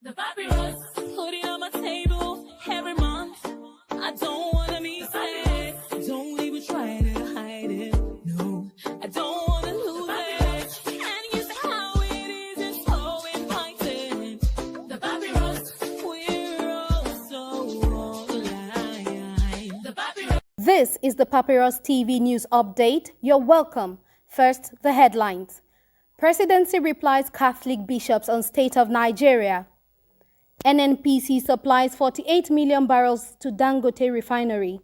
The papyrus, put it on my table every month. I don't wanna be sad. Don't even try to hide it. No, I don't wanna lose it. And you say how it is, it's so inviting. The papyrus, we're all so alive. The papyrus. This is the Papyrus TV News Update. You're welcome. First, the headlines. Presidency replies Catholic bishops on state of Nigeria. NNPC supplies 48 million barrels to Dangote refinery.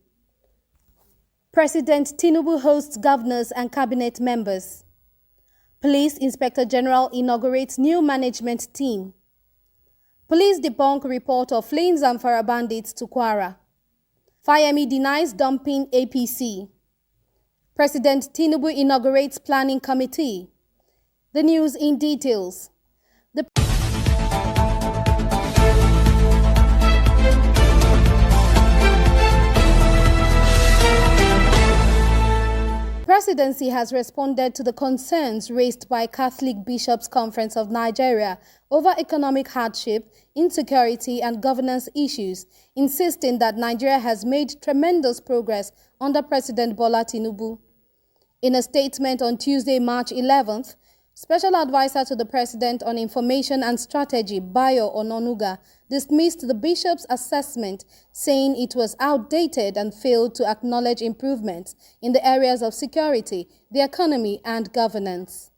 President Tinubu hosts governors and cabinet members. Police Inspector General inaugurates new management team. Police debunk report of fleeing Zamfara bandits to Kwara. Fayemi denies dumping APC. President Tinubu inaugurates planning committee. The news in details. The Presidency has responded to the concerns raised by Catholic Bishops' Conference of Nigeria over economic hardship, insecurity and governance issues, insisting that Nigeria has made tremendous progress under President Bola Tinubu. In a statement on Tuesday, March 11th, Special Advisor to the President on Information and Strategy, Bayo Ononuga, dismissed the bishop's assessment, saying it was outdated and failed to acknowledge improvements in the areas of security, the economy, and governance.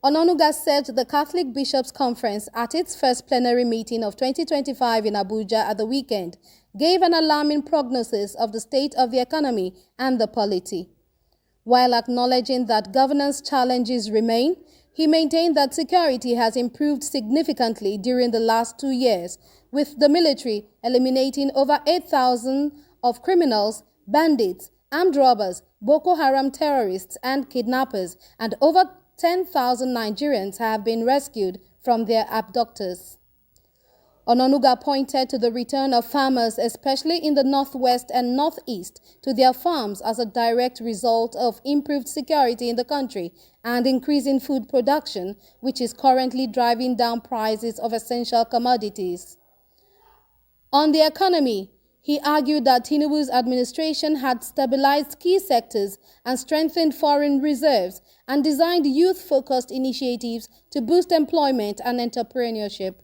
Ononuga said the Catholic Bishops' Conference, at its first plenary meeting of 2025 in Abuja at the weekend, gave an alarming prognosis of the state of the economy and the polity. While acknowledging that governance challenges remain, he maintained that security has improved significantly during the last 2 years, with the military eliminating over 8,000 of criminals, bandits, armed robbers, Boko Haram terrorists and kidnappers, and over 10,000 Nigerians have been rescued from their abductors. Ononuga pointed to the return of farmers, especially in the northwest and northeast, to their farms as a direct result of improved security in the country and increasing food production, which is currently driving down prices of essential commodities. On the economy, he argued that Tinubu's administration had stabilized key sectors and strengthened foreign reserves and designed youth-focused initiatives to boost employment and entrepreneurship.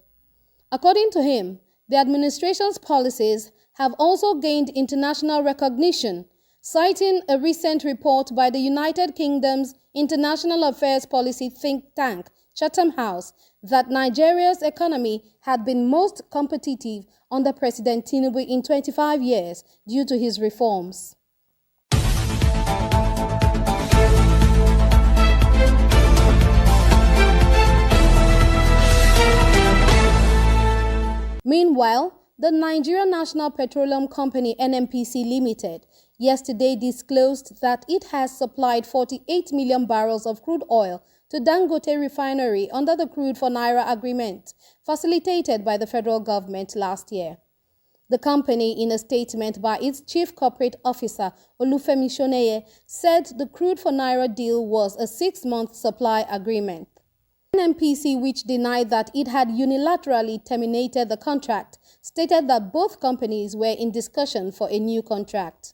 According to him, the administration's policies have also gained international recognition, citing a recent report by the United Kingdom's International Affairs Policy think tank, Chatham House, that Nigeria's economy had been most competitive under President Tinubu in 25 years due to his reforms. Meanwhile, the Nigeria National Petroleum Company NNPC Limited yesterday disclosed that it has supplied 48 million barrels of crude oil to Dangote refinery under the Crude for Naira agreement facilitated by the federal government last year. The company, in a statement by its chief corporate officer, Olufemi Shoneye, said the Crude for Naira deal was a 6-month supply agreement. NNPC, which denied that it had unilaterally terminated the contract, stated that both companies were in discussion for a new contract.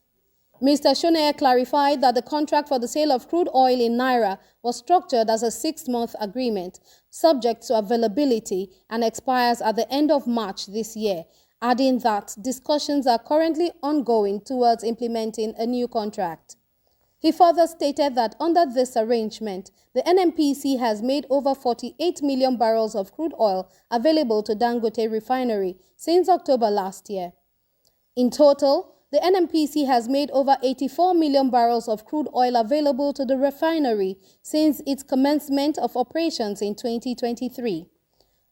Mr. Shoneye clarified that the contract for the sale of crude oil in Naira was structured as a 6-month agreement, subject to availability, and expires at the end of March this year, adding that discussions are currently ongoing towards implementing a new contract. He further stated that under this arrangement, the NNPC has made over 48 million barrels of crude oil available to Dangote refinery since October last year. In total, the NNPC has made over 84 million barrels of crude oil available to the refinery since its commencement of operations in 2023.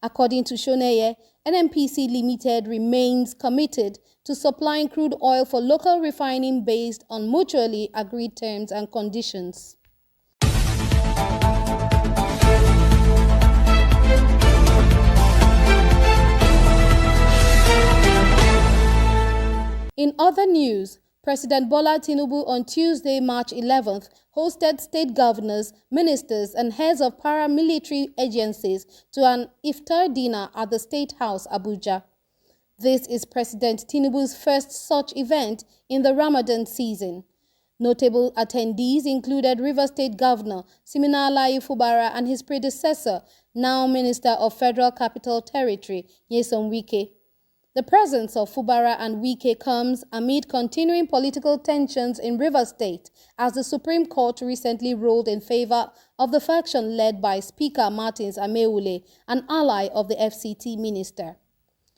According to Shoneye, NNPC Limited remains committed to supplying crude oil for local refining based on mutually agreed terms and conditions. In other news, President Bola Tinubu on Tuesday, March 11th, hosted state governors, ministers, and heads of paramilitary agencies to an iftar dinner at the State House, Abuja. This is President Tinubu's first such event in the Ramadan season. Notable attendees included Rivers State Governor Siminalayi Fubara and his predecessor, now Minister of Federal Capital Territory, Nyesom Wike. The presence of Fubara and Wike comes amid continuing political tensions in Rivers State as the Supreme Court recently ruled in favor of the faction led by Speaker Martins Ameule, an ally of the FCT minister.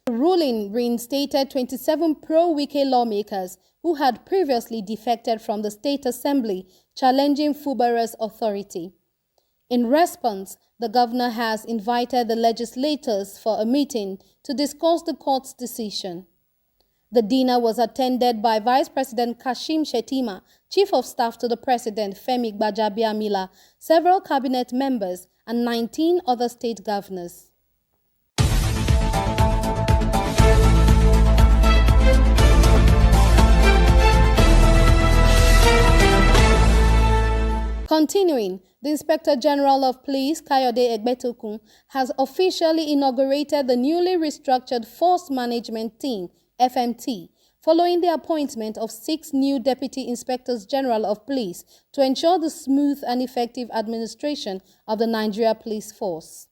The ruling reinstated 27 pro-Wike lawmakers who had previously defected from the State Assembly, challenging Fubara's authority. In response, the governor has invited the legislators for a meeting to discuss the court's decision. The dinner was attended by Vice President Kashim Shettima, Chief of Staff to the President Femi Gbajabiamila, several cabinet members, and 19 other state governors. Continuing, the Inspector General of Police, Kayode Egbetokun, has officially inaugurated the newly restructured Force Management Team, FMT, following the appointment of 6 new Deputy Inspectors General of Police to ensure the smooth and effective administration of the Nigeria Police Force.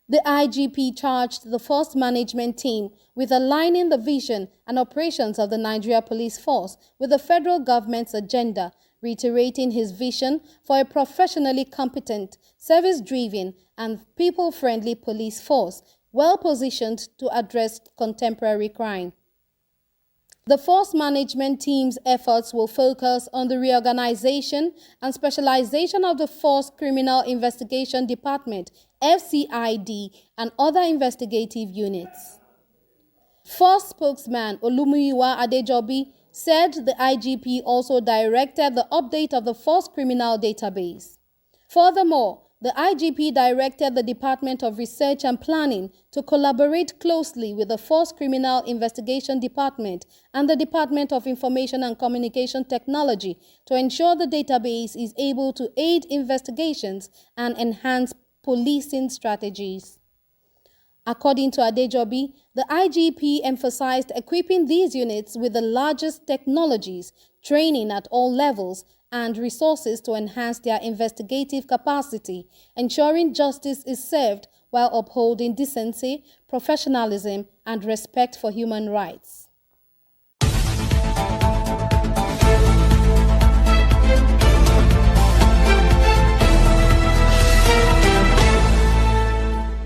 The IGP charged the Force Management Team with aligning the vision and operations of the Nigeria Police Force with the federal government's agenda, reiterating his vision for a professionally competent, service-driven, and people-friendly police force, well-positioned to address contemporary crime. The Force Management Team's efforts will focus on the reorganization and specialization of the Force Criminal Investigation Department, FCID, and other investigative units. Force spokesman Olumuyiwa Adejobi said the IGP also directed the update of the Force Criminal Database. Furthermore, the IGP directed the Department of Research and Planning to collaborate closely with the Force Criminal Investigation Department and the Department of Information and Communication Technology to ensure the database is able to aid investigations and enhance policing strategies. According to Adejobi, the IGP emphasized equipping these units with the largest technologies, training at all levels, and resources to enhance their investigative capacity, ensuring justice is served while upholding decency, professionalism, and respect for human rights.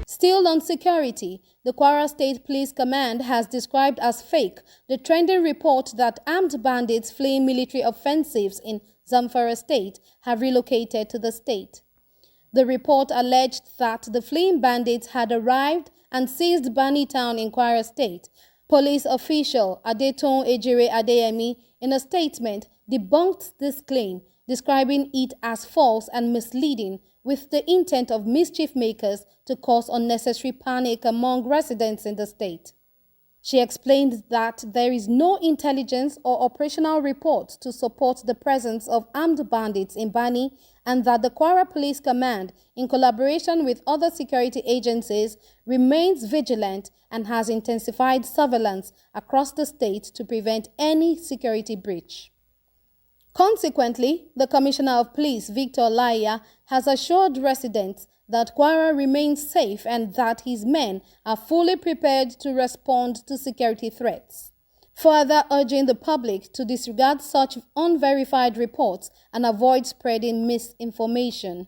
Still on security, the Kwara State Police Command has described as fake the trending report that armed bandits fleeing military offensives in Zamfara State have relocated to the state. The report alleged that the fleeing bandits had arrived and seized Bani Town in Kwara State. Police official Adeton Ejire Adeyemi, in a statement, debunked this claim, describing it as false and misleading, with the intent of mischief makers to cause unnecessary panic among residents in the state. She explained that there is no intelligence or operational report to support the presence of armed bandits in Bani, and that the Kwara Police Command, in collaboration with other security agencies, remains vigilant and has intensified surveillance across the state to prevent any security breach. Consequently, the Commissioner of Police, Victor Laya, has assured residents that Kwara remains safe and that his men are fully prepared to respond to security threats, further urging the public to disregard such unverified reports and avoid spreading misinformation.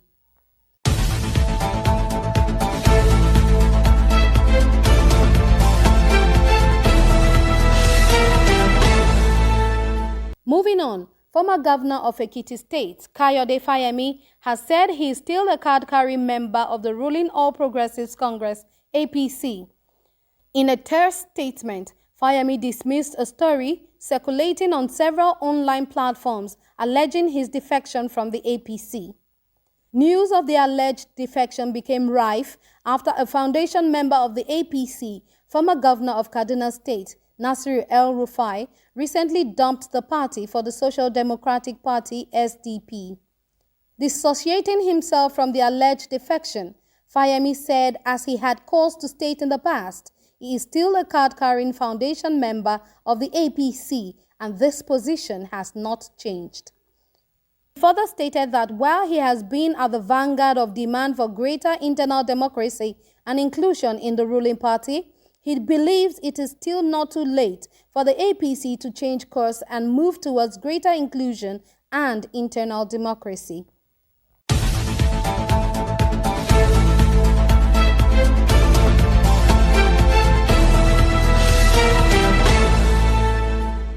Moving on, former governor of Ekiti State, Kayode Fayemi, has said he is still a card-carrying member of the ruling All Progressives Congress, APC. In a terse statement, Fayemi dismissed a story circulating on several online platforms alleging his defection from the APC. News of the alleged defection became rife after a foundation member of the APC, former governor of Kaduna State, Nasir El-Rufai, recently dumped the party for the Social Democratic Party (SDP). Dissociating himself from the alleged defection, Fayemi said as he had cause to state in the past, he is still a card-carrying foundation member of the APC and this position has not changed. He further stated that while he has been at the vanguard of demand for greater internal democracy and inclusion in the ruling party, he believes it is still not too late for the APC to change course and move towards greater inclusion and internal democracy.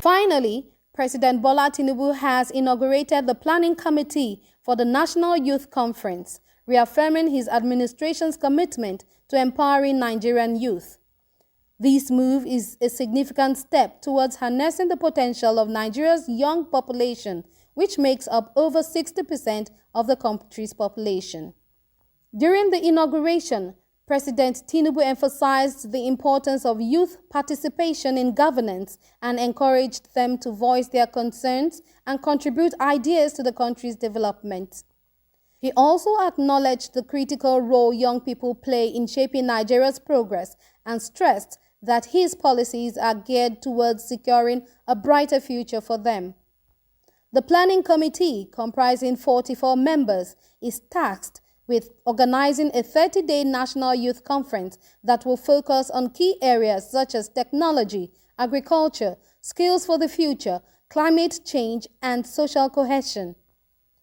Finally, President Bola Tinubu has inaugurated the Planning Committee for the National Youth Conference, reaffirming his administration's commitment to empowering Nigerian youth. This move is a significant step towards harnessing the potential of Nigeria's young population, which makes up over 60% of the country's population. During the inauguration, President Tinubu emphasized the importance of youth participation in governance and encouraged them to voice their concerns and contribute ideas to the country's development. He also acknowledged the critical role young people play in shaping Nigeria's progress and stressed that his policies are geared towards securing a brighter future for them. The Planning Committee, comprising 44 members, is tasked with organizing a 30-day National Youth Conference that will focus on key areas such as technology, agriculture, skills for the future, climate change, and social cohesion.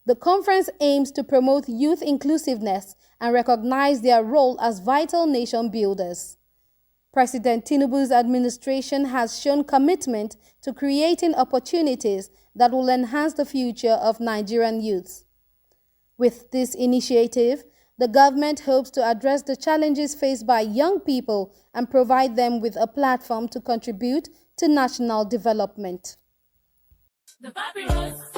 The conference aims to promote youth inclusiveness and recognize their role as vital nation builders. President Tinubu's administration has shown commitment to creating opportunities that will enhance the future of Nigerian youths. With this initiative, the government hopes to address the challenges faced by young people and provide them with a platform to contribute to national development. The papyrus.